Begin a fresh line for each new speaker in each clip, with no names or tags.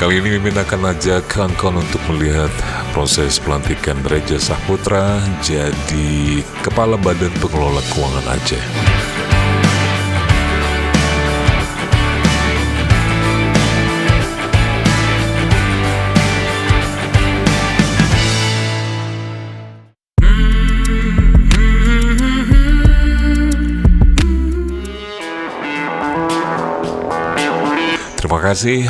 Kali ini Mimin akan ajak kawan-kawan untuk melihat proses pelantikan Reja Saputra jadi Kepala Badan Pengelola Keuangan Aceh. Terima kasih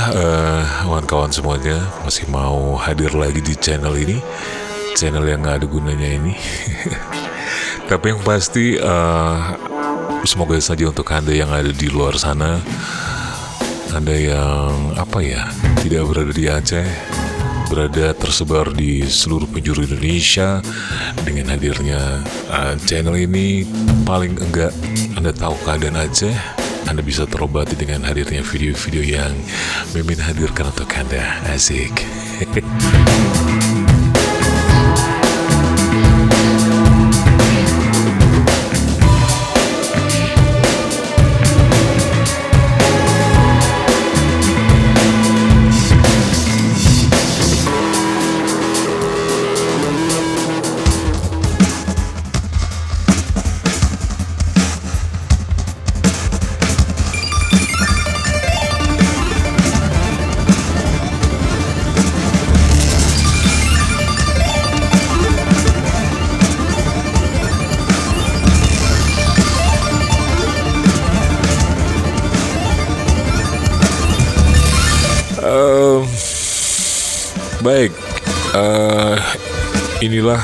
kawan-kawan semuanya masih mau hadir lagi di channel ini, channel yang gak ada gunanya ini. Tapi yang pasti semoga saja untuk Anda yang ada di luar sana, Anda yang tidak berada di Aceh, berada tersebar di seluruh penjuru Indonesia. Dengan hadirnya channel ini, paling enggak Anda tahu keadaan Aceh, Anda bisa terobati dengan hadirnya video-video yang Mimin hadirkan untuk Anda. Asik. Baik, inilah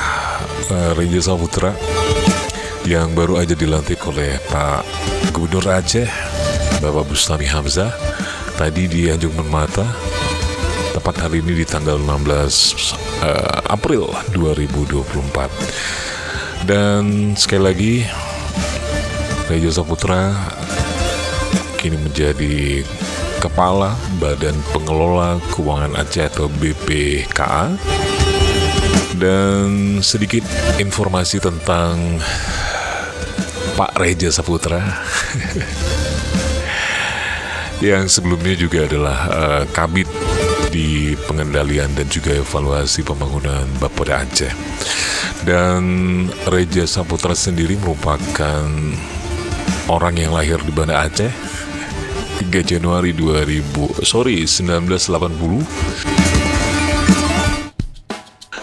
Reja Saputra yang baru aja dilantik oleh Pak Gubernur Aceh, Bapak Bustami Hamzah, tadi di Anjung Permata, tepat hari ini di tanggal 16 April 2024. Dan sekali lagi, Reja Saputra kini menjadi Kepala Badan Pengelola Keuangan Aceh atau BPKA. Dan sedikit informasi tentang Pak Reja Saputra yang sebelumnya juga adalah Kabid di pengendalian dan juga evaluasi pembangunan Bapeda Aceh. Dan Reja Saputra sendiri merupakan orang yang lahir di Banda Aceh 3 Januari 1980,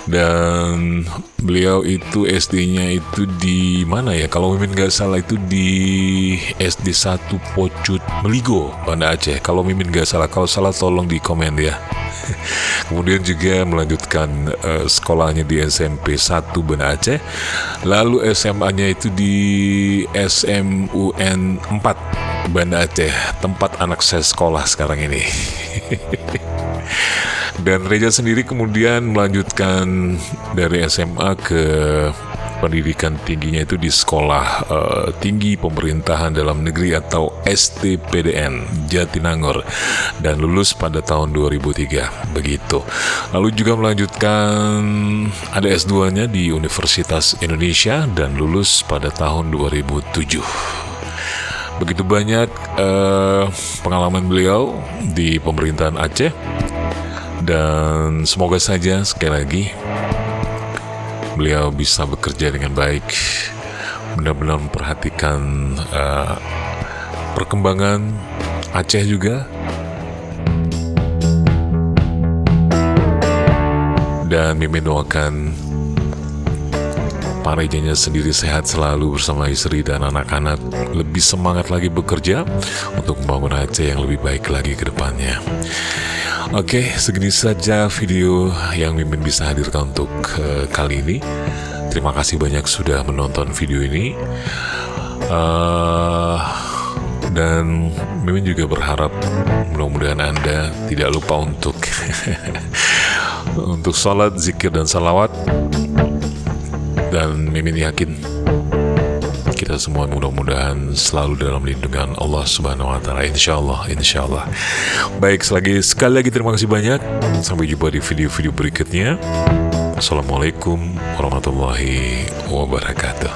dan beliau itu SD-nya itu di mana ya? Kalau Mimin nggak salah itu di SD 1 Pocut Meligo, Banda Aceh. Kalau Mimin nggak salah, kalau salah tolong di komen ya. Kemudian juga melanjutkan sekolahnya di SMP 1 Banda Aceh. Lalu SMA-nya itu di SMUN 4 Banda Aceh, tempat anak saya sekolah sekarang ini. Dan Reja sendiri kemudian melanjutkan dari SMA ke pendidikan tingginya itu di Sekolah Tinggi Pemerintahan Dalam Negeri atau STPDN Jatinangor, dan lulus pada tahun 2003 begitu. Lalu juga melanjutkan ada S2-nya di Universitas Indonesia dan lulus pada tahun 2007. Begitu banyak pengalaman beliau di pemerintahan Aceh, dan semoga saja sekali lagi beliau bisa bekerja dengan baik, benar-benar memperhatikan perkembangan Aceh juga, dan Mimin doakan Pak Rejanya sendiri sehat selalu bersama istri dan anak-anak, lebih semangat lagi bekerja untuk membangun Aceh yang lebih baik lagi ke depannya. Oke, segini saja video yang Mimin bisa hadirkan untuk kali ini. Terima kasih banyak sudah menonton video ini. Dan Mimin juga berharap mudah-mudahan Anda tidak lupa untuk untuk sholat, zikir, dan salawat. Dan Mimin yakin kita semua mudah-mudahan selalu dalam lindungan Allah Subhanahu wa Ta'ala, insyaallah. Baik, sekali lagi terima kasih banyak. Sampai jumpa di video-video berikutnya. Assalamualaikum warahmatullahi wabarakatuh.